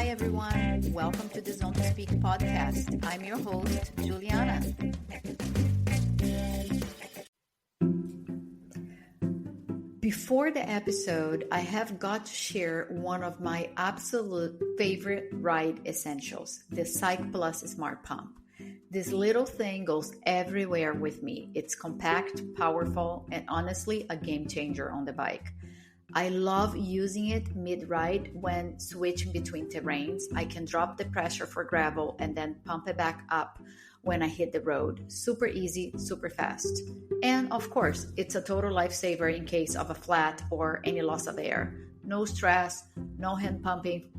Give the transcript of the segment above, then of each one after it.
Hi, everyone. Welcome to the Zone to Speak podcast. I'm your host, Juliana. Before the episode, I have got to share one of my absolute favorite ride essentials, the Cyc Plus Smart Pump. This little thing goes everywhere with me. It's compact, powerful, and honestly a game changer on the bike. I love using it mid-ride when switching between terrains. I can drop the pressure for gravel and then pump it back up when I hit the road. Super easy, super fast. And of course, it's a total lifesaver in case of a flat or any loss of air. No stress, no hand pumping.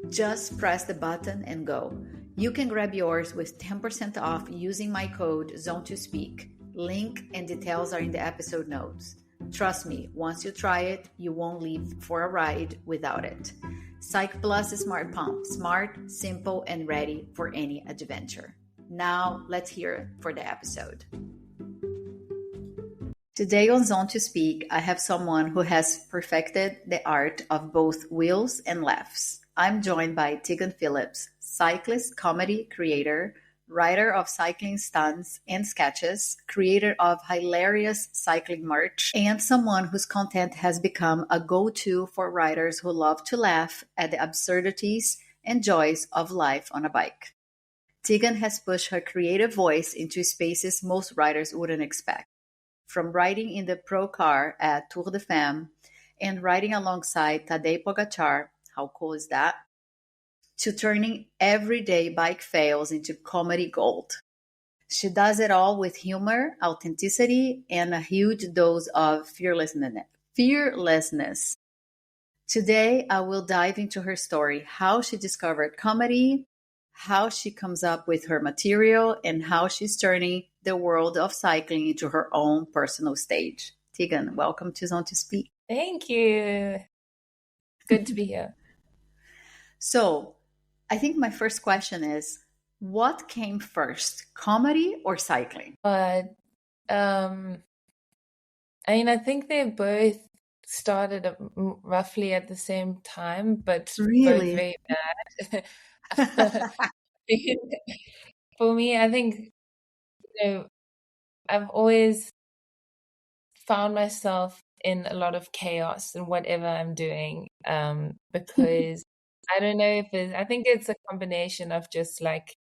Just press the button and go. You can grab yours with 10% off using my code ZONE2SPEAK. Link and details are in the episode notes. Trust me, once you try it, you won't leave for a ride without it. Cyc Plus Smart Pump. Smart, simple, and ready for any adventure. Now, let's hear it for the episode. Today on Zone to Speak, I have someone who has perfected the art of both wheels and lefts. I'm joined by Tegan Phillips, cyclist, comedy creator, writer of cycling stunts and sketches, creator of hilarious cycling merch, and someone whose content has become a go-to for riders who love to laugh at the absurdities and joys of life on a bike. Tegan has pushed her creative voice into spaces most riders wouldn't expect. From riding in the pro car at Tour de Femmes and riding alongside Tadej Pogačar, how cool is that? To turning everyday bike fails into comedy gold. She does it all with humor, authenticity, and a huge dose of fearlessness. Today, I will dive into her story, how she discovered comedy, how she comes up with her material, and how she's turning the world of cycling into her own personal stage. Tegan, welcome to Zone to Speak. Thank you. Good to be here. So, I think my first question is, what came first, comedy or cycling? I think they both started roughly at the same time, but Really? both very bad. For me, I think, I've always found myself in a lot of chaos in whatever I'm doing, because I don't know I think it's a combination of just like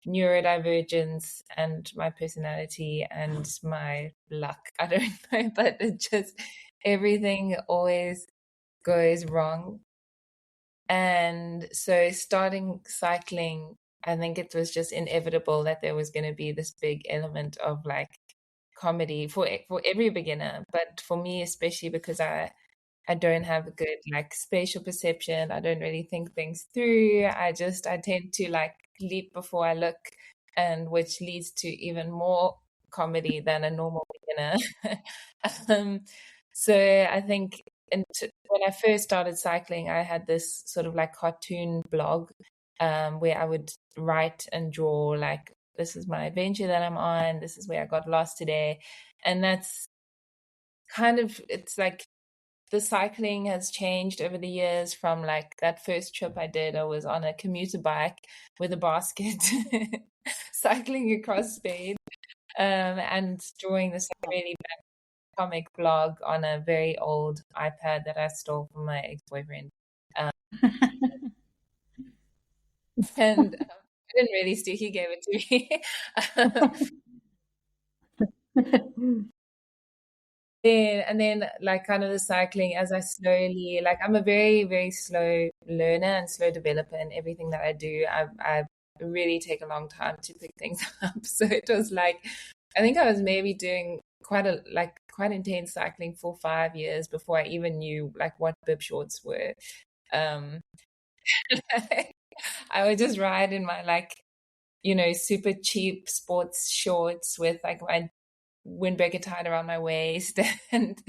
neurodivergence and my personality and my luck. I don't know, but it just, everything always goes wrong. And so starting cycling, I think it was just inevitable that there was going to be this big element of like comedy for every beginner, but for me especially, because I don't have a good like spatial perception. I don't really think things through. I tend to like leap before I look, and which leads to even more comedy than a normal beginner. So I think when I first started cycling, I had this sort of like cartoon blog, where I would write and draw like, this is my adventure that I'm on, this is where I got lost today. And that's kind of, it's like the cycling has changed over the years. From like that first trip I did, I was on a commuter bike with a basket cycling across Spain, and drawing this really bad comic blog on a very old iPad that I stole from my ex-boyfriend. And I didn't really steal, he gave it to me. And then like kind of the cycling, as I slowly, like I'm a very, very slow learner and slow developer in everything that I do. I really take a long time to pick things up. So it was like, I think I was maybe doing quite intense cycling for 5 years before I even knew like what bib shorts were. I would just ride in my like, super cheap sports shorts with like my windbreaker tied around my waist and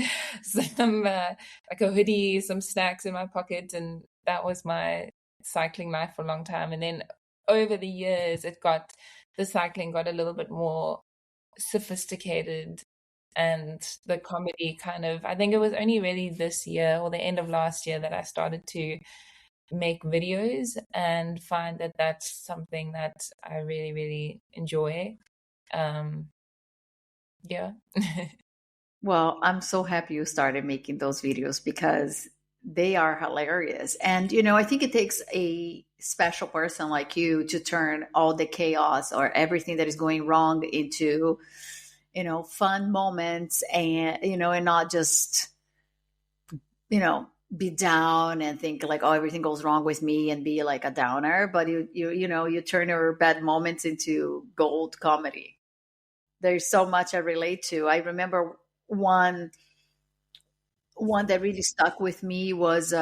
some like a hoodie, some snacks in my pocket, and that was my cycling life for a long time. And then over the years, the cycling got a little bit more sophisticated, and the comedy kind of, I think it was only really this year or the end of last year that I started to make videos and find that that's something that I really, really enjoy. Yeah. Well, I'm so happy you started making those videos because they are hilarious. And, I think it takes a special person like you to turn all the chaos or everything that is going wrong into, fun moments and not just, be down and think like, oh, everything goes wrong with me and be like a downer. But you turn your bad moments into gold comedy. There's so much I relate to. I remember one that really stuck with me was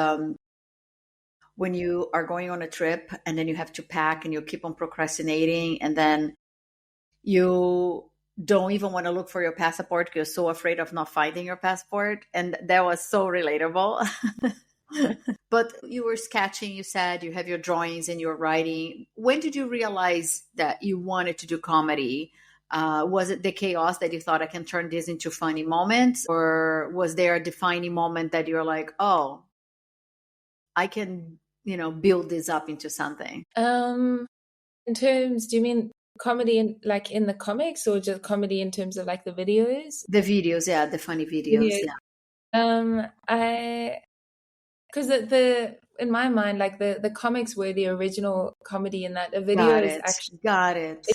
when you are going on a trip and then you have to pack and you keep on procrastinating and then you don't even want to look for your passport because you're so afraid of not finding your passport. And that was so relatable. But you were sketching, you said you have your drawings and you're writing. When did you realize that you wanted to do comedy? Was it the chaos that you thought I can turn this into funny moments? Or was there a defining moment that you're like, oh, I can, build this up into something? In terms, do you mean comedy in the comics or just comedy in terms of like the videos? The videos, yeah, the funny videos, Videos. yeah. Because the in my mind, like the comics were the original comedy, in that a video Got is it. actually Got it.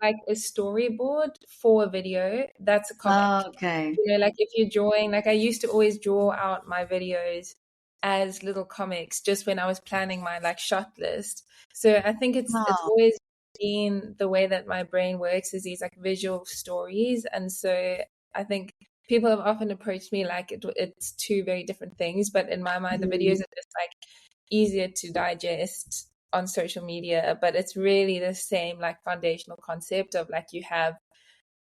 like a storyboard for a video. That's a comic. Okay. Like if you're drawing, like I used to always draw out my videos as little comics just when I was planning my like shot list. So I think it's Oh, always been the way that my brain works, is these like visual stories. And so I think people have often approached me like it's two very different things, but in my mind the videos are just like easier to digest on social media, but it's really the same like foundational concept of like you have,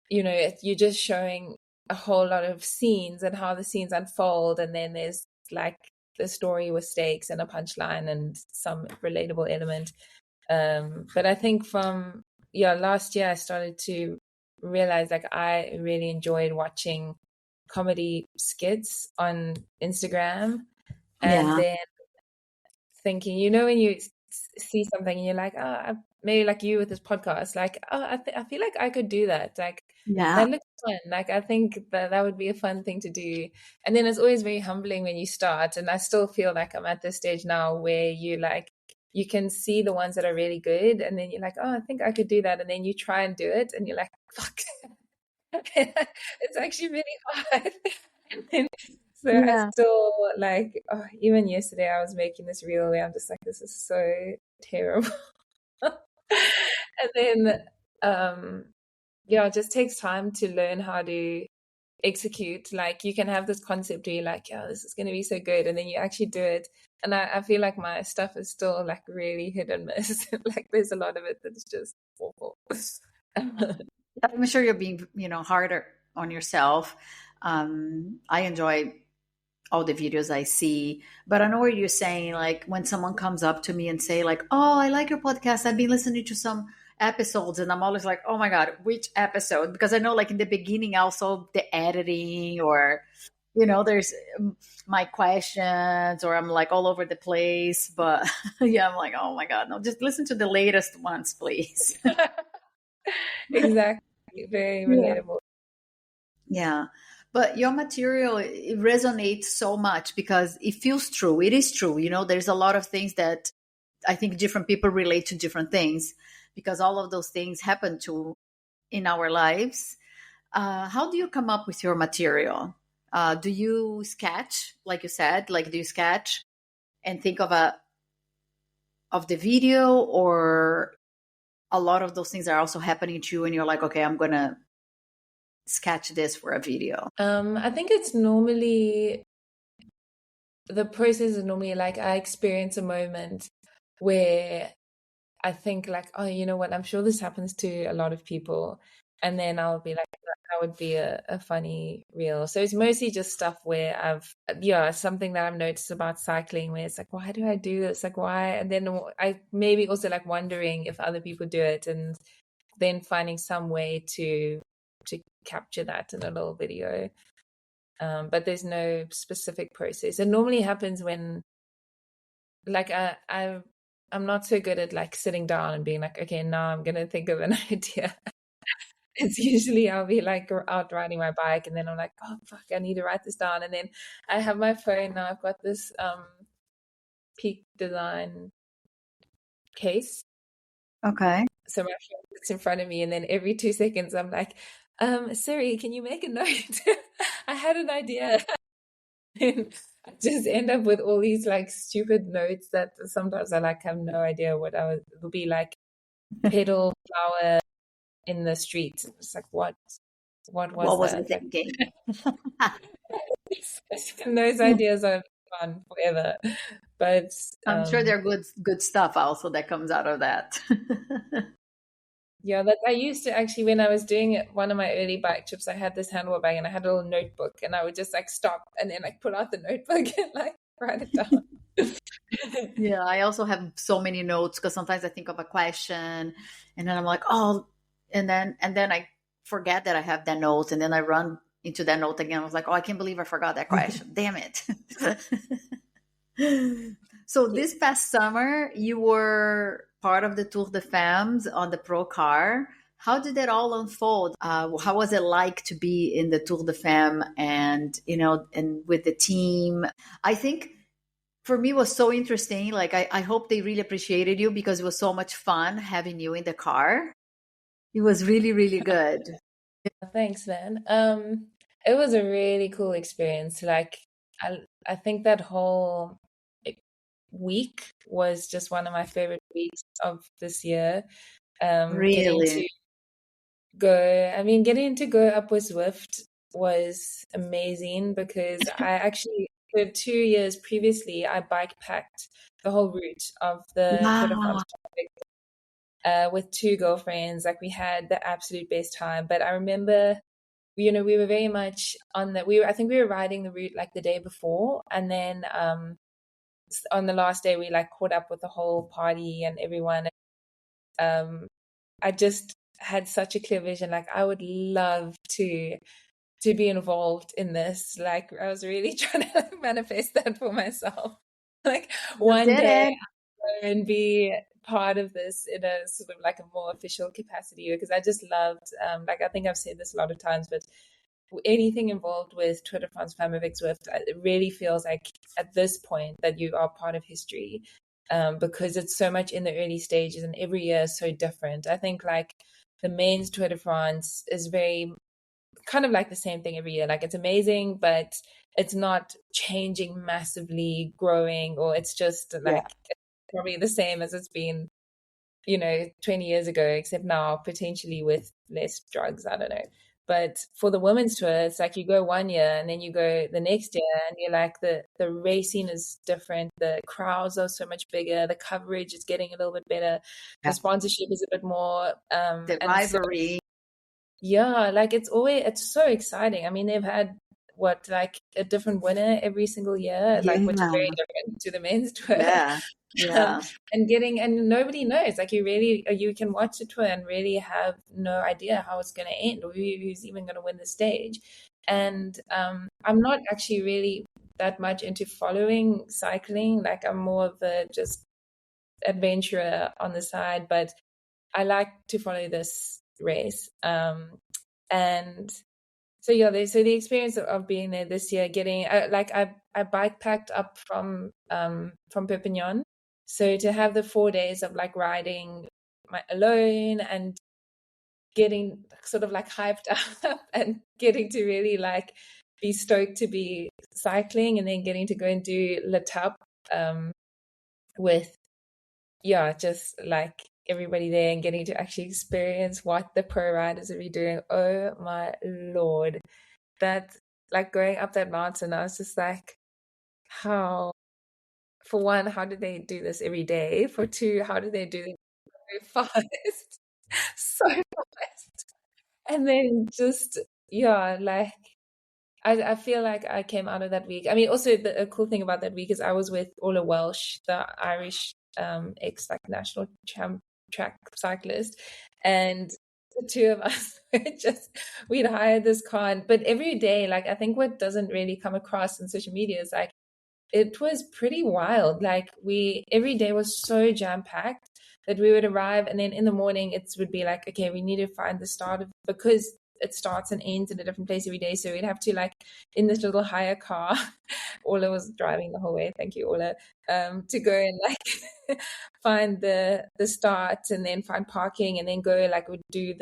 you're just showing a whole lot of scenes and how the scenes unfold, and then there's like the story with stakes and a punchline and some relatable element. But I think from last year I started to realize like I really enjoyed watching comedy skits on Instagram, and yeah. then thinking, when you see something and you're like, oh, maybe like you with this podcast, like, oh, I feel like I could do that. Like, Yeah. that looks fun. Like, I think that would be a fun thing to do. And then it's always very humbling when you start. And I still feel like I'm at this stage now where you can see the ones that are really good. And then you're like, oh, I think I could do that. And then you try and do it. And you're like, fuck, it's actually really hard. So I Yeah. still like, even yesterday I was making this reel where I'm just like, this is so terrible. And then, it just takes time to learn how to execute. Like you can have this concept where you're like, yeah, this is going to be so good. And then you actually do it. And I feel like my stuff is still like really hit and miss. Like there's a lot of it that's just awful. I'm sure you're being, harder on yourself. I enjoy all the videos I see, but I know what you're saying. Like when someone comes up to me and say like, "Oh, I like your podcast. I've been listening to some episodes," and I'm always like, "Oh my god, which episode?" Because I know like in the beginning, also the editing or there's my questions or I'm like all over the place. But yeah, I'm like, oh my god, no, just listen to the latest ones, please. Exactly. Very Yeah. relatable. Yeah. But your material, it resonates so much because it feels true. It is true. There's a lot of things that I think different people relate to different things because all of those things happen to in our lives. How do you come up with your material? Do you sketch, like you said? Like, do you sketch and think of the video, or a lot of those things are also happening to you, and you're like, okay, I'm gonna sketch this for a video. I think it's normally the process is normally like I experience a moment where I think like, oh, you know what? I'm sure this happens to a lot of people. And then I'll be like, that would be a funny reel. So it's mostly just stuff where something that I've noticed about cycling where it's like, why do I do this? Like, why? And then I maybe also like wondering if other people do it and then finding some way to capture that in a little video. But there's no specific process. It normally happens when like I'm not so good at like sitting down and being like, okay, now I'm gonna think of an idea. It's usually I'll be like out riding my bike and then I'm like, oh fuck, I need to write this down. And then I have my phone now. I've got this Peak Design case. Okay. So my phone sits in front of me, and then every 2 seconds I'm like, Siri, can you make a note? I had an idea. And I just end up with all these like stupid notes that sometimes I like have no idea what it'll be like pedal flower in the street. It's like what was What was I that? Like, thinking? and those ideas are fun forever. But I'm sure there are good stuff also that comes out of that. yeah, that I used to actually, when I was doing it, one of my early bike trips, I had this handlebar bag and I had a little notebook, and I would just like stop and then like pull out the notebook and like write it down. Yeah, I also have so many notes because sometimes I think of a question and then I'm like, oh, and then I forget that I have that note, and then I run into that note again. I was like, oh, I can't believe I forgot that question. Damn it. So this past summer, you were part of the Tour de Femmes on the pro car. How did that all unfold? How was it like to be in the Tour de Femmes and, and with the team? I think for me it was so interesting. Like, I hope they really appreciated you because it was so much fun having you in the car. It was really, really good. Thanks, man. It was a really cool experience. Like, I think that whole week was just one of my favorite weeks of this year. Getting Really? to getting to go up with Zwift was amazing because I actually, for 2 years previously, I bike packed the whole route of the Tour de Wow. France with two girlfriends. Like, we had the absolute best time. But I remember, we were very much on that. I think we were riding the route like the day before, and then on the last day we like caught up with the whole party and everyone. I just had such a clear vision. Like, I would love to be involved in this. Like, I was really trying to like, manifest that for myself. Like, You one did day it. and be part of this in a sort of like a more official capacity, because I just loved, like, I think I've said this a lot of times, but anything involved with Tour de France Femmes avec Zwift, it really feels like at this point that you are part of history, because it's so much in the early stages and every year is so different. I think like the men's Tour de France is very kind of like the same thing every year. Like, it's amazing, but it's not changing massively, growing, or it's just Yeah. like it's probably the same as it's been 20 years ago, except now potentially with less drugs. I don't know. But for the women's tour, it's like you go 1 year and then you go the next year, and you're like, the racing is different. The crowds are so much bigger. The coverage is getting a little bit better. The sponsorship is a bit more. The And so, rivalry. yeah, like it's so exciting. I mean, they've had like a different winner every single year, like, which is very Yeah. different to the men's tour. Yeah. Yeah. And nobody knows. Like, you can watch the tour and really have no idea how it's going to end or who's even going to win the stage. And I'm not actually really that much into following cycling. Like, I'm more of a just adventurer on the side, but I like to follow this race. And so yeah, so the experience of being there this year, getting I bike packed up from Perpignan, so to have the 4 days of like riding alone and getting sort of like hyped up and getting to really like be stoked to be cycling, and then getting to go and do L'Etape with just like everybody there, and getting to actually experience what the pro riders will be doing. Oh my Lord. That, like, going up that mountain, I was just like, how, for one, how do they do this every day? For two, how do they do it so fast? So fast. And then just, like, I feel like I came out of that week. I mean, also the cool thing about that week is I was with Ola Welsh, the Irish ex like national track cyclist, and the two of us we'd hired this car. But every day, like, I think what doesn't really come across in social media is like it was pretty wild. Like every day was so jam-packed that we would arrive, and then in the morning it would be like, okay, we need to find the start of, because it starts and ends in a different place every day. So we'd have to, like, in this little hire car, Ola was driving the whole way, thank you, Ola, to go and like find the start, and then find parking, and then go, like, we'd do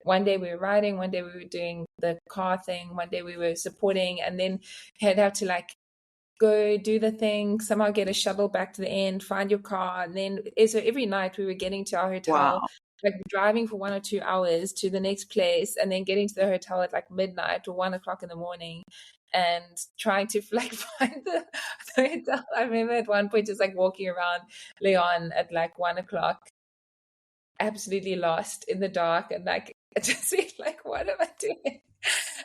one day we were riding, one day we were doing the car thing, one day we were supporting, and then had have to, like, go do the thing, somehow get a shuttle back to the end, find your car. And then, so every night we were getting to our hotel, Wow. like driving for 1 or 2 hours to the next place, and then getting to the hotel at like midnight or 1 o'clock in the morning, and trying to like find the hotel. I remember at one point just like walking around Leon at like 1 o'clock, absolutely lost in the dark, and like just like, what am I doing?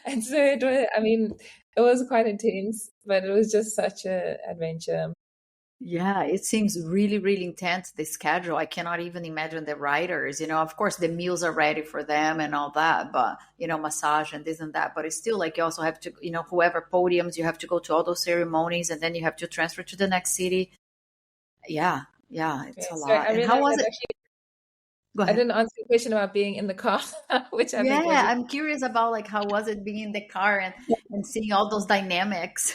And so it was, I mean, it was quite intense, but it was just such an adventure. Yeah, it seems really, really intense, the schedule. I cannot even imagine the riders. Of course, the meals are ready for them and all that, but, massage and this and that. But it's still like you also have to, whoever podiums, you have to go to all those ceremonies, and then you have to transfer to the next city. Yeah, it's a So lot. I And how realized was that it? actually Go I ahead. didn't answer the question about being in the car, which I think was Yeah, I'm curious about like how was it being in the car and seeing all those dynamics.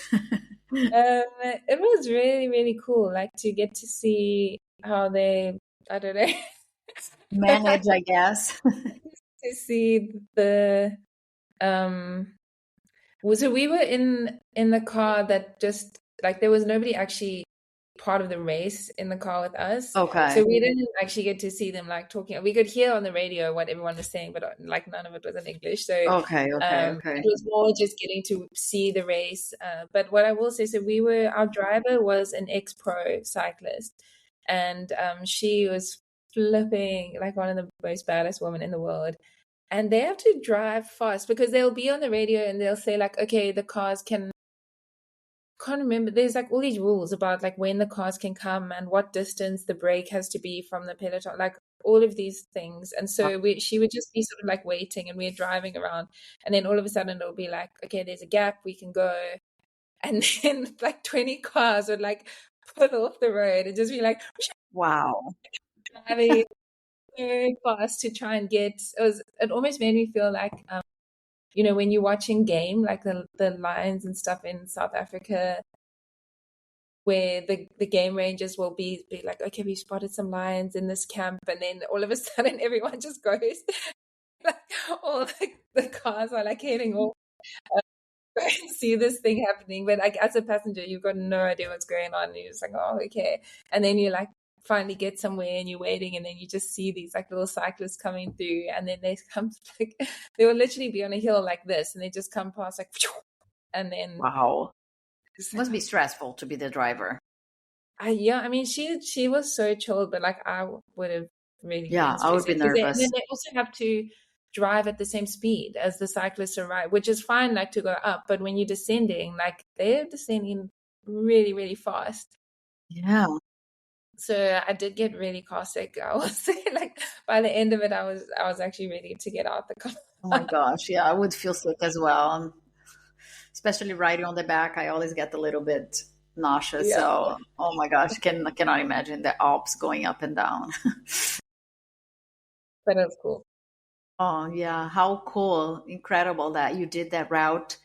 it was really, really cool, like to get to see how they, I don't know, Manage, I guess. to see the so we were in the car that just like there was nobody actually part of the race in the car with us, so Okay. we didn't actually get to see them like talking. We could hear on the radio what everyone was saying, but like none of it was in English, so Okay. it was more just getting to see the race. But what I will say, so our driver was an ex-pro cyclist, and she was flipping like one of the most baddest women in the world. And they have to drive fast because they'll be on the radio and they'll say like, okay, the cars can't remember. There's like all these rules about like when the cars can come and what distance the brake has to be from the peloton, like all of these things. And so she would just be sort of like waiting, and we're driving around, and then all of a sudden it'll be like, okay, there's a gap, we can go. And then like 20 cars would like pull off the road and just be like Wow. driving very fast to try and it almost made me feel like when you're watching game, like the lions and stuff in South Africa, where the game rangers will be like, okay, we spotted some lions in this camp, and then all of a sudden everyone just goes like all the cars are like heading off and see this thing happening. But like as a passenger, you've got no idea what's going on, and you're just like, oh, okay. And then you like finally get somewhere and you're waiting, and then you just see these like little cyclists coming through, and then they come like they will literally be on a hill like this, and they just come past like and then Wow. it's like, Must be stressful to be the driver. yeah, I mean she was so chilled, but like I would have really Yeah, been I would stressed be because and then nervous. they also have to drive at the same speed as the cyclists are, right, which is fine like to go up, but when you're descending, like they're descending really, really fast. Yeah. So I did get really car sick. I was like by the end of it, I was actually ready to get out the car. Oh my gosh. Yeah, I would feel sick as well. Especially riding on the back, I always get a little bit nauseous. Yeah, So, oh my gosh, cannot imagine the Alps going up and down. but it was cool. Oh yeah, how cool. Incredible that you did that route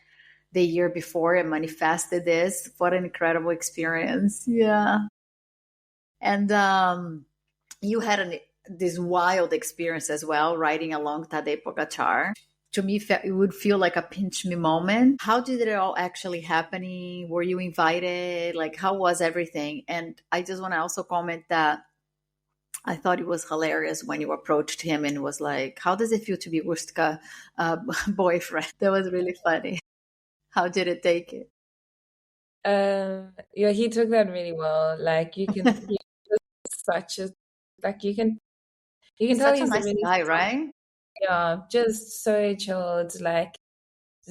the year before and manifested this. What an incredible experience. Yeah. And you had this wild experience as well, riding along Tadej Pogačar. To me, it would feel like a pinch me moment. How did it all actually happen? Were you invited? Like, how was everything? And I just want to also comment that I thought it was hilarious when you approached him and was like, how does it feel to be Wustka boyfriend? That was really funny. How did it take it? Yeah, he took that really well. Like he was such a like you can He's tell such a he's a nice really guy, right? yeah, just so chilled, like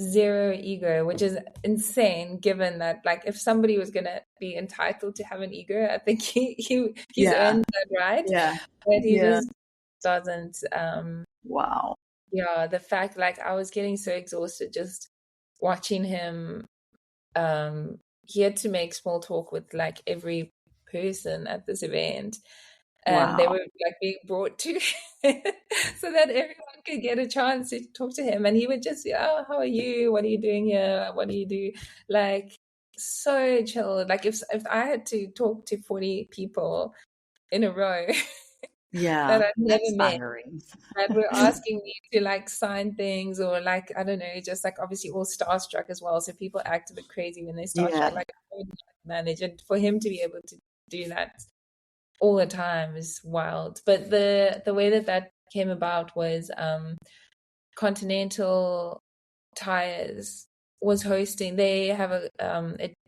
zero ego, which is insane given that like if somebody was gonna be entitled to have an ego, I think he's Yeah. earned that right. Yeah. But he Yeah. just doesn't Wow. yeah, the fact like I was getting so exhausted just watching him he had to make small talk with like every person at this event. And they Wow. were like being brought to so that everyone could get a chance to talk to him. And he would just say, "Oh, how are you? What are you doing here? What do you do?" Like, so chill. Like if I had to talk to 40 people in a row that Yeah, I'd never that's met, tiring. that were asking me to like sign things, or like, I don't know, just like obviously all starstruck as well. So people act a bit crazy when they're starstruck. Yeah. Like I would not manage, and for him to be able to do that all the time is wild. But the way that came about was Continental Tires was hosting. They have a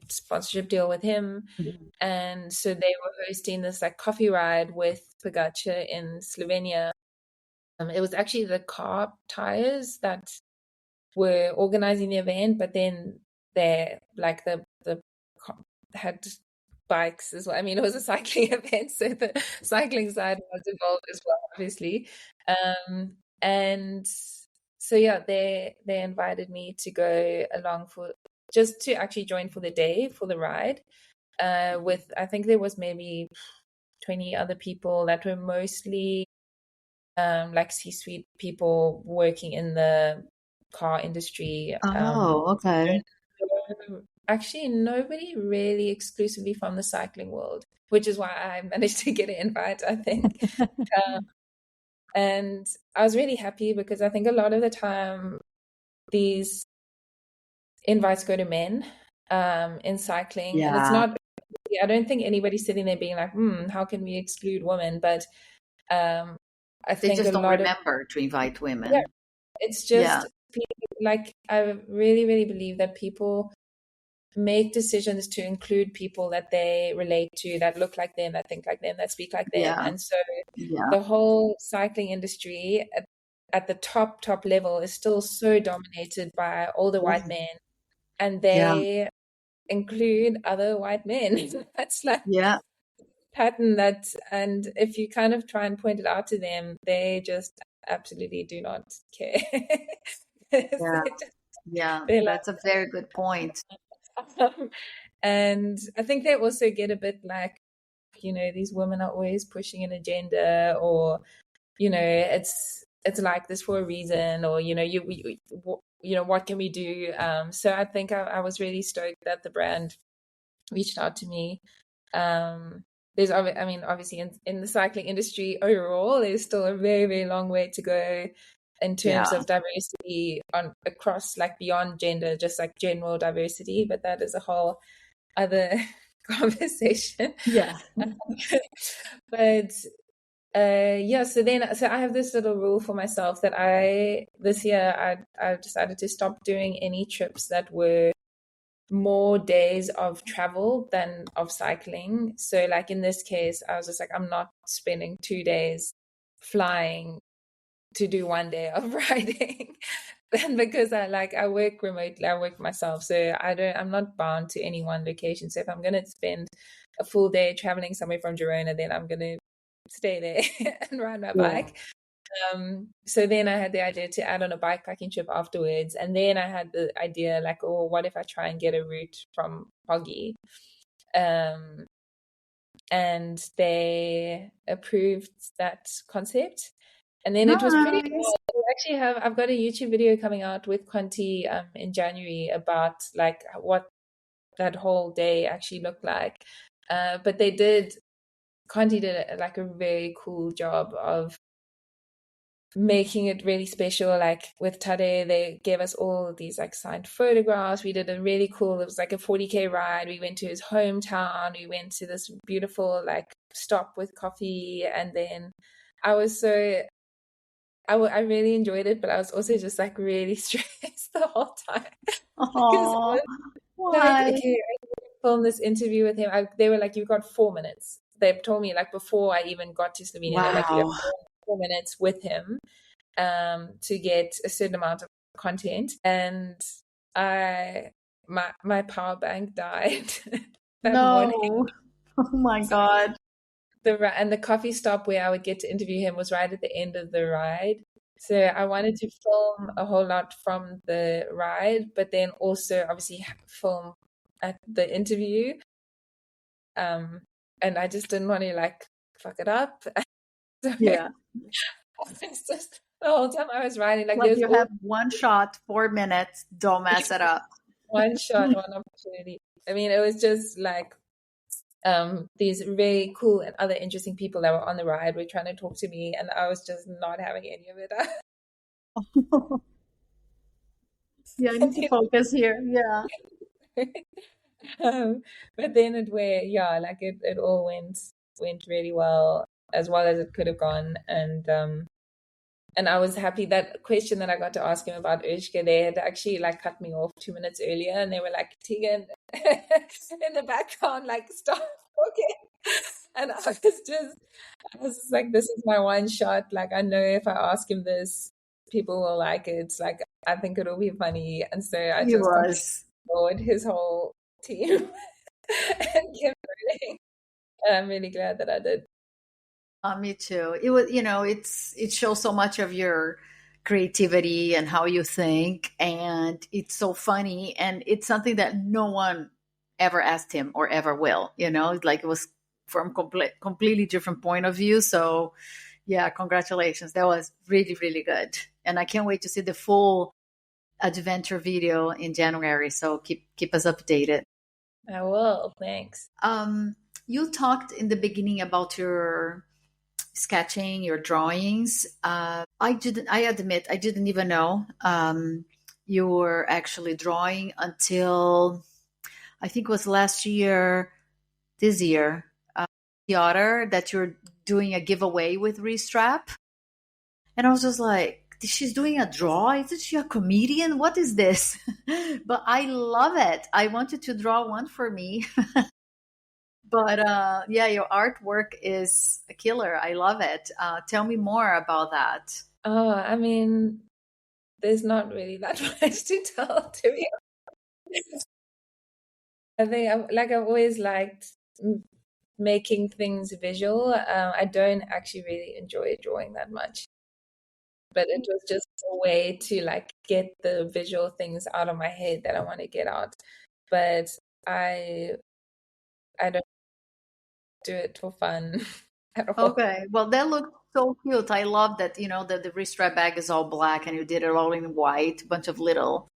sponsorship deal with him, Mhm. and so they were hosting this like coffee ride with Pogačar in Slovenia. It was actually the car tires that were organizing the event, but then they like the had bikes as well. I mean, it was a cycling event, so the cycling side was involved as well, obviously. And so yeah, they invited me to go along for just to actually join for the day for the ride. With I think there was maybe 20 other people that were mostly like C-suite people working in the car industry. Oh, okay. Actually, nobody really exclusively from the cycling world, which is why I managed to get an invite, I think. And I was really happy because I think a lot of the time these invites go to men in cycling, and it's Yeah, not. I don't think anybody's sitting there being like, how can we exclude women? But um, I they think a just don't lot of remember to invite yeah, women. it's Yeah, just people, like I really, really believe that people make decisions to include people that they relate to, that look like them, that think like them, that speak like them. yeah, And so yeah, the whole cycling industry at the top level is still so dominated by older white men, and yeah, they include other white men. That's like yeah, pattern that, and if you kind of try and point it out to them, they just absolutely do not care. yeah, They're just- yeah. they're That's a very good point. like, and I think they also get a bit like, these women are always pushing an agenda, or it's like this for a reason, or what can we do? So I think I was really stoked that the brand reached out to me. I mean, obviously in the cycling industry overall, there's still a very, very long way to go in terms Yeah, of diversity on across like beyond gender, just like general diversity. But that is a whole other conversation. yeah. But yeah, so I have this little rule for myself that this year I decided to stop doing any trips that were more days of travel than of cycling. So like in this case, I was just like, I'm not spending 2 days flying to do one day of riding. Then because I work remotely, I work myself. So I'm not bound to any one location. So if I'm gonna spend a full day traveling somewhere from Girona, then I'm gonna stay there and ride my Yeah. bike. So then I had the idea to add on a bikepacking trip afterwards. And then I had the idea like, oh, what if I try and get a route from Hoggy? Um, and they approved that concept. And then it was pretty Nice. cool. I've got a YouTube video coming out with Conti in January about like what that whole day actually looked like. But Conti did like a very cool job of making it really special. Like with Tadej, they gave us all of these like signed photographs. We did a really cool, it was like a 40K ride. We went to his hometown. We went to this beautiful like stop with coffee. And then I was so, I really enjoyed it, but I was also just like really stressed the whole time because I Oh, was like, why? okay, I filmed this interview with him. They were like, you've got 4 minutes. They told me like before I even got to Slovenia, they're like, you have Wow. 4 minutes with him to get a certain amount of content. And my power bank died that morning. No. Oh my So God. and the coffee stop where I would get to interview him was right at the end of the ride. So I wanted to film a whole lot from the ride, but then also obviously film at the interview. And I just didn't want to like fuck it up. So Yeah. it's just the whole time I was writing, like Like there's you all have one shot, 4 minutes, don't mess it up. one shot, one opportunity. I mean, it was just like these very cool and other interesting people that were on the ride were trying to talk to me, and I was just not having any of it. Yeah, I need to focus here. Yeah. But then it went, yeah, like it all went really well as it could have gone. And I was happy that question that I got to ask him about Urshka, they had actually like cut me off 2 minutes earlier, and they were like, Tegan, in the background, like, stop talking. And I was just like, this is my one shot. Like, I know if I ask him this, people will like it. Like, I think it'll be funny. And so I He just was. ignored his whole team and kept writing. And I'm really glad that I did. Me too. It was, it shows so much of your creativity and how you think, and it's so funny, and it's something that no one ever asked him or ever will. Like it was from completely different point of view. So, yeah, congratulations. That was really, really good, and I can't wait to see the full adventure video in January. So keep us updated. I will. Thanks. You talked in the beginning about your sketching, your drawings. I admit I didn't even know you were actually drawing until I think it was this year, the other that you're doing a giveaway with Restrap. And I was just like, she's doing a draw? Isn't she a comedian? What is this? But I love it. I want you to draw one for me. But yeah, your artwork is a killer. I love it. Tell me more about that. Oh, I mean, there's not really that much to tell, to be honest. I think I've always liked making things visual. I don't actually really enjoy drawing that much, but it was just a way to like get the visual things out of my head that I want to get out. But I don't do it for fun at all. Okay, well, that looks so cute. I love that, that the wrist strap bag is all black and you did it all in white, a bunch of little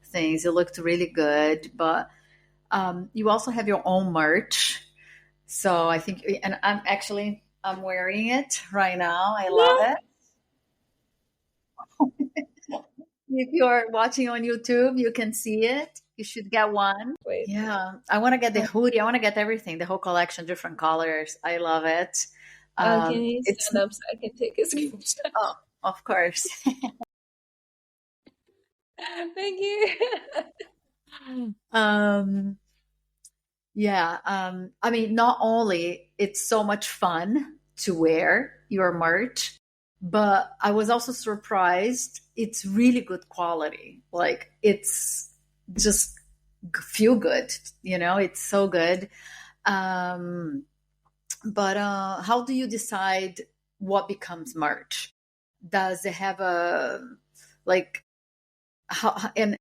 things. It looked really good. But you also have your own merch. So I think, and I'm wearing it right now. I love it. If you're watching on YouTube, you can see it. You should get one. Wait. Yeah, I want to get the hoodie. I want to get everything, the whole collection, different colors. I love it. Can you stand up so I can take a screenshot? Oh, of course. Thank you. Yeah. I mean, not only it's so much fun to wear your merch, but I was also surprised. It's really good quality. Like it's just feel good. It's so good. But how do you decide what becomes merch? Does it have a like how and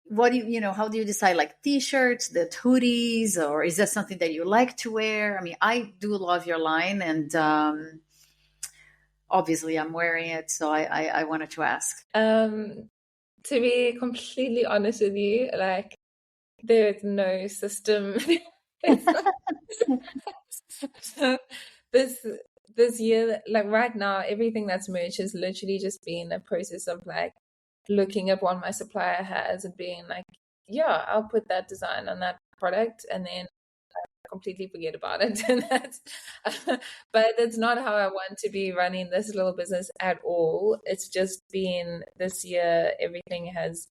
what do how do you decide, like t-shirts, the hoodies, or is that something that you like to wear? I mean, I do love your line, and obviously I'm wearing it, so I wanted to ask. To be completely honest with you, like there is no system. this year, like right now, everything that's merch has literally just been a process of like looking at what my supplier has and being like, yeah, I'll put that design on that product, and then I completely forget about it. And but it's not how I want to be running this little business at all. It's just been this year, everything has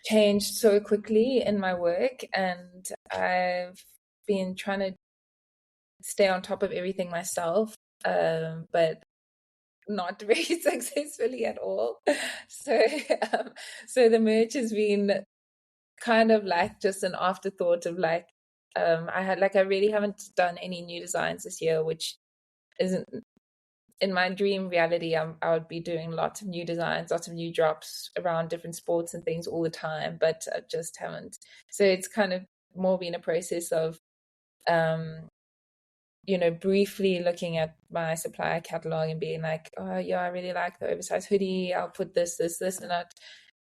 changed so quickly in my work, and I've been trying to stay on top of everything myself, but not very successfully at all. So the merch has been kind of like just an afterthought of like I really haven't done any new designs this year, which isn't in my dream reality, I would be doing lots of new designs, lots of new drops around different sports and things all the time, but I just haven't. So it's kind of more been a process of, briefly looking at my supplier catalog and being like, oh yeah, I really like the oversized hoodie. I'll put this, and that.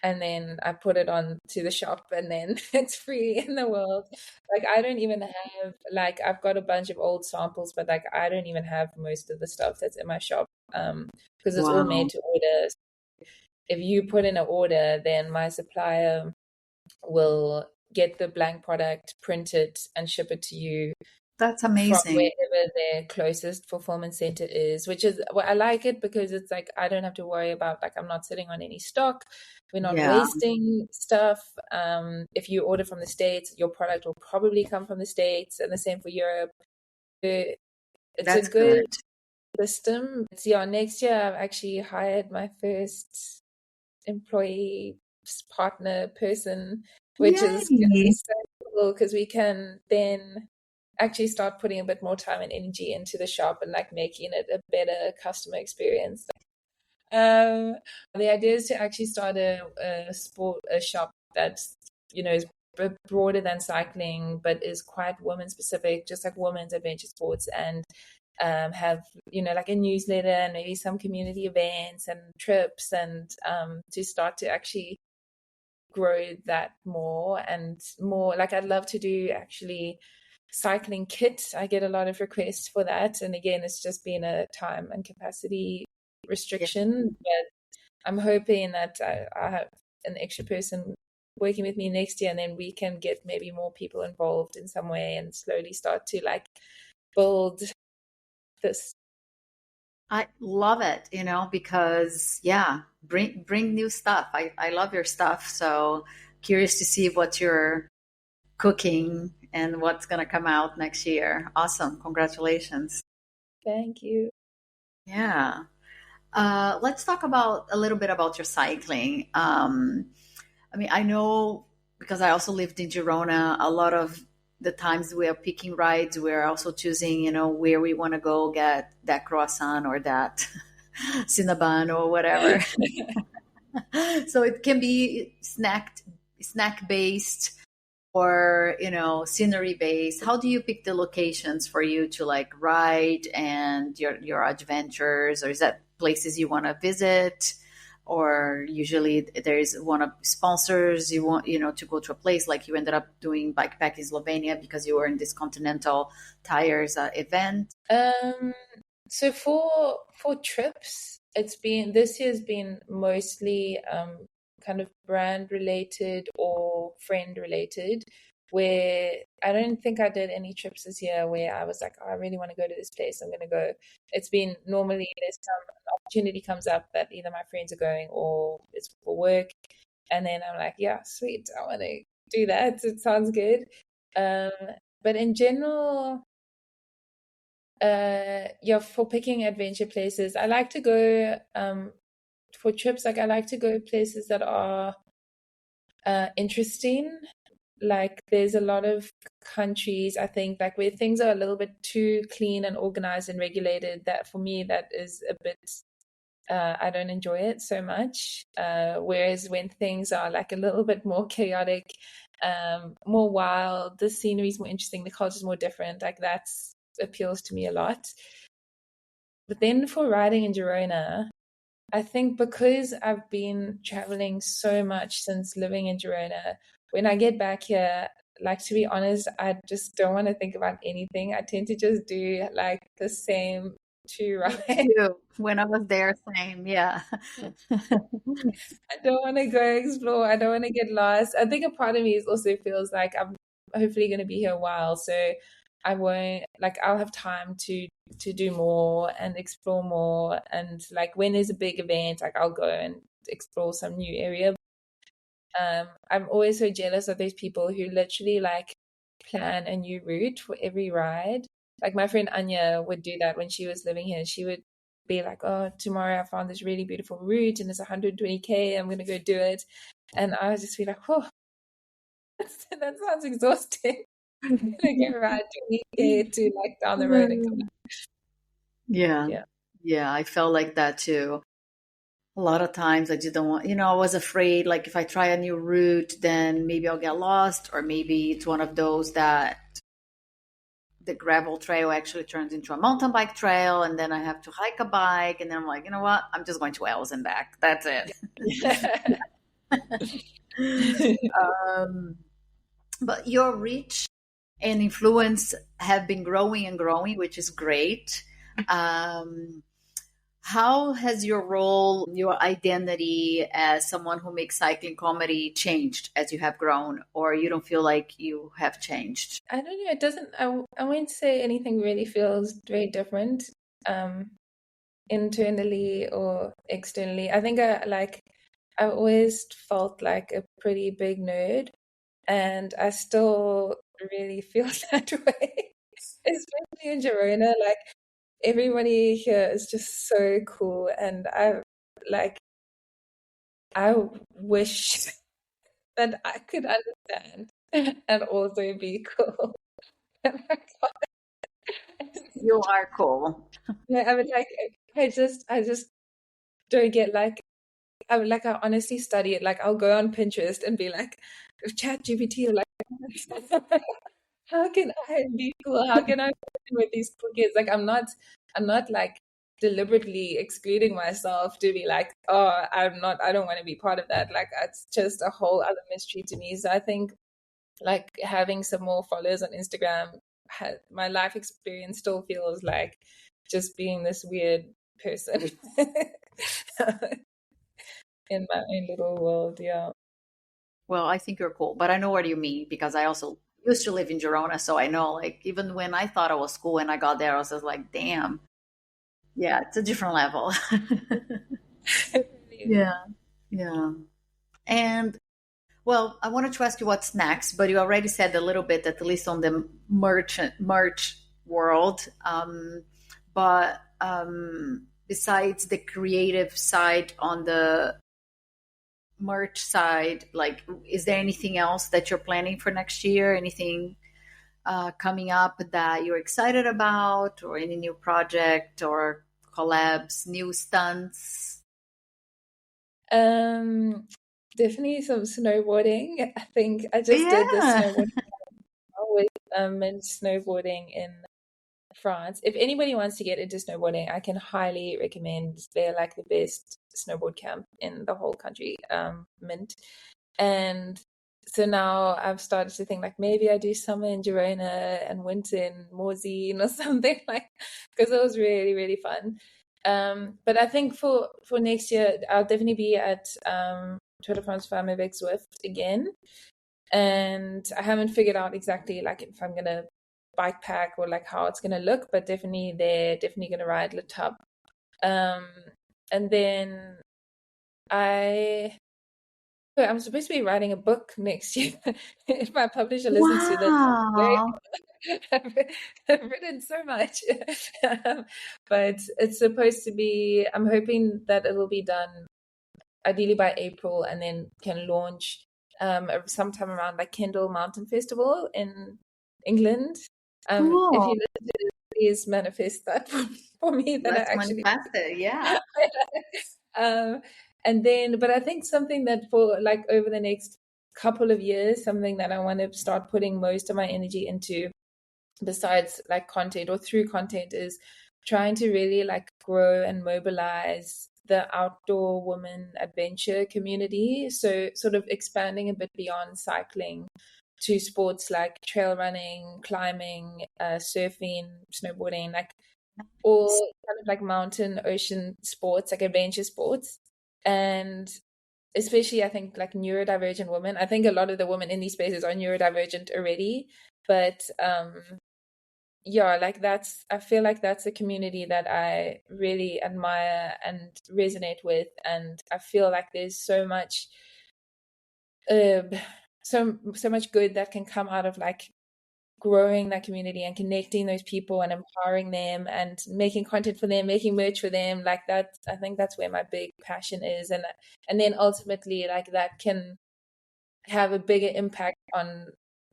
And then I put it on to the shop, and then it's free in the world. Like I don't even have, like, I've got a bunch of old samples, but like I don't even have most of the stuff that's in my shop, because it's all made to order. If you put in an order, then my supplier will get the blank product, print it, and ship it to you. That's From amazing. wherever their closest fulfillment center is, which is, well, I like it because it's like I don't have to worry about, like, I'm not sitting on any stock. We're not wasting stuff. If you order from the States, your product will probably come from the States, and the same for Europe. It's That's a good system. Yeah, next year I've actually hired my first employee partner person, which is going to be so cool because we can then actually start putting a bit more time and energy into the shop and like making it a better customer experience. The idea is to actually start a shop that's, is broader than cycling, but is quite women specific, just like women's adventure sports, and have, like a newsletter and maybe some community events and trips, and to start to actually grow that more and more. Like I'd love to do actually cycling kit. I get a lot of requests for that, and again, it's just been a time and capacity restriction. But I'm hoping that I have an extra person working with me next year, and then we can get maybe more people involved in some way and slowly start to like build this. I love it, because bring new stuff. I love your stuff. So curious to see what you're cooking and what's going to come out next year. Awesome. Congratulations. Thank you. Yeah. Let's talk a little bit about your cycling. I know because I also lived in Girona, a lot of the times we are picking rides, we're also choosing, where we want to go get that croissant or that cinnabon or whatever. So it can be snack based or, scenery based. How do you pick the locations for you to like ride and your adventures, or is that places you want to visit? Or usually there is one of sponsors you want, to go to a place, like you ended up doing bikepack in Slovenia because you were in this Continental Tires event. So for trips, this year's been mostly kind of brand related or friend related, where I don't think I did any trips this year where I was like, oh, I really want to go to this place, I'm going to go. It's been normally there's some opportunity comes up that either my friends are going or it's for work, and then I'm like, yeah, sweet, I want to do that. It sounds good. But in general, for picking adventure places, I like to go for trips. Like I like to go places that are interesting. Like there's a lot of countries, I think, like where things are a little bit too clean and organized and regulated, that for me that is a bit I don't enjoy it so much. Whereas when things are like a little bit more chaotic, more wild, the scenery is more interesting, the culture is more different, like that's appeals to me a lot. But then for riding in Girona, I think because I've been traveling so much since living in Girona, when I get back here, like to be honest, I just don't want to think about anything. I tend to just do like the same two rides. When I was there, same, yeah. I don't want to go explore. I don't want to get lost. I think a part of me is also feels like I'm hopefully going to be here a while, so I won't, like, I'll have time to do more and explore more. And like when there's a big event, like I'll go and explore some new area. I'm always so jealous of those people who literally like plan a new route for every ride. Like my friend Anya would do that when she was living here. She would be like, oh, tomorrow I found this really beautiful route and it's 120K. I'm going to go do it. And I would just be like, oh, that sounds exhausting. I'm going to go ride 20K to like down the road and come back. Yeah. Yeah, I felt like that too. A lot of times I just don't want, I was afraid like if I try a new route, then maybe I'll get lost, or maybe it's one of those that the gravel trail actually turns into a mountain bike trail and then I have to hike a bike. And then I'm like, you know what? I'm just going to Wales and back. That's it. um, but your reach and influence have been growing and growing, which is great. Um, how has your role, your identity as someone who makes cycling comedy changed as you have grown, or you don't feel like you have changed? I don't know. It doesn't. I won't say anything really feels very different, um, internally or externally. I think I've always felt like a pretty big nerd, and I still really feel that way, especially in Girona. Like everybody here is just so cool, and like I wish that I could understand and also be cool. You are cool. Yeah, I mean, like I just don't get like I honestly study it. Like I'll go on Pinterest and be like, Chat GPT, like, how can I be cool? How can I fit in with these cool kids? Like I'm not like deliberately excluding myself to be like, oh, I don't want to be part of that. Like it's just a whole other mystery to me. So I think like having some more followers on Instagram, my life experience still feels like just being this weird person in my own little world. Yeah. Well, I think you're cool, but I know what you mean because I also used to live in Girona, so I know like even when I thought I was cool when I got there, I was just like, damn, yeah, it's a different level. Yeah, yeah. And well, I wanted to ask you what's next, but you already said a little bit, at least on the merch world. But besides the creative side on the merch side, like, is there anything else that you're planning for next year? Anything coming up that you're excited about, or any new project or collabs, new stunts? Um, Definitely some snowboarding. I think I just did this Yeah. snowboarding with in snowboarding in France. If anybody wants to get into snowboarding, I can highly recommend. They're like the best snowboard camp in the whole country, Mint. And so now I've started to think like maybe I do summer in Girona and winter in Morzine or something like because it was really, really fun. But I think for next year I'll definitely be at Tour de France Femmes avec Zwift again. And I haven't figured out exactly like if I'm gonna bike pack or like how it's gonna look, but definitely they're definitely gonna ride Le Top. Um, and then I I'm supposed to be writing a book next year. If my publisher listens to this, very Wow. I've written so much. But it's supposed to be, I'm hoping that it'll be done ideally by April and then can launch sometime around like Kendal Mountain Festival in England. If Cool. you listen to this, please manifest that for me that I Let's actually manifest it. Yeah. um, and then, but I think something that for like over the next couple of years, something that I want to start putting most of my energy into, besides like content or through content, is trying to really like grow and mobilize the outdoor woman adventure community. So sort of expanding a bit beyond cycling to sports like trail running, climbing, surfing, snowboarding, like all kind of like mountain, ocean sports, like adventure sports. And especially, I think, like neurodivergent women. I think a lot of the women in these spaces are neurodivergent already. But yeah, like I feel like that's a community that I really admire and resonate with. And I feel like there's so much, uh, so much good that can come out of like growing that community and connecting those people and empowering them and making content for them, making merch for them. Like that, I think that's where my big passion is. And then ultimately like that can have a bigger impact on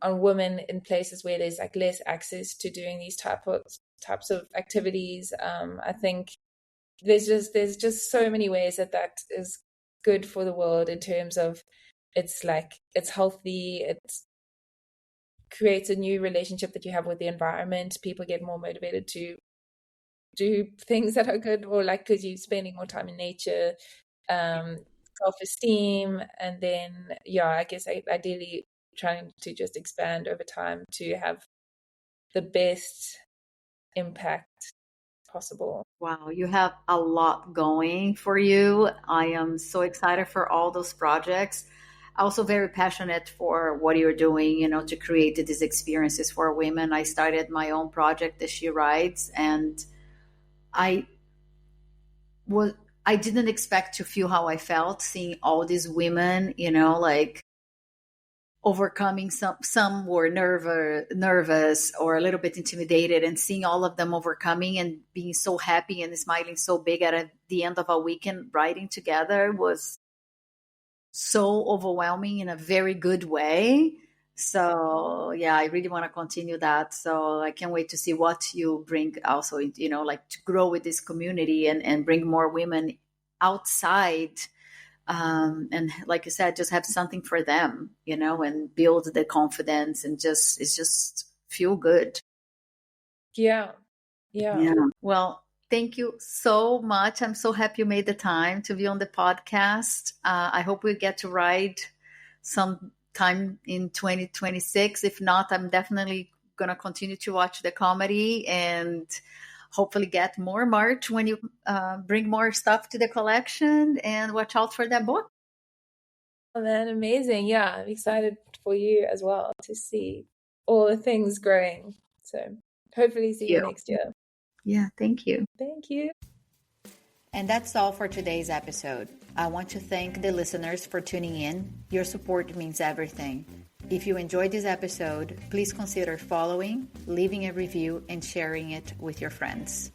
women in places where there's like less access to doing these types of activities. I think there's just so many ways that is good for the world in terms of it's healthy, it creates a new relationship that you have with the environment. People get more motivated to do things that are good, or like because you're spending more time in nature, self-esteem, and then I guess ideally trying to just expand over time to have the best impact possible. Wow, you have a lot going for you. I am so excited for all those projects. Also very passionate for what you're doing, to create these experiences for women. I started my own project, the She Rides, and I didn't expect to feel how I felt seeing all these women, like overcoming. Some were nervous or a little bit intimidated, and seeing all of them overcoming and being so happy and smiling so big at the end of a weekend riding together was so overwhelming in a very good way. So I really want to continue that. So I can't wait to see what you bring also, like to grow with this community and bring more women outside. And like you said, just have something for them, and build the confidence and just feel good. Yeah. Well, thank you so much. I'm so happy you made the time to be on the podcast. I hope we get to ride sometime in 2026. If not, I'm definitely going to continue to watch the comedy and hopefully get more merch when you bring more stuff to the collection, and watch out for that book. Oh man, amazing. Yeah, I'm excited for you as well to see all the things growing. So hopefully see you next year. Yeah, thank you. Thank you. And that's all for today's episode. I want to thank the listeners for tuning in. Your support means everything. If you enjoyed this episode, please consider following, leaving a review, and sharing it with your friends.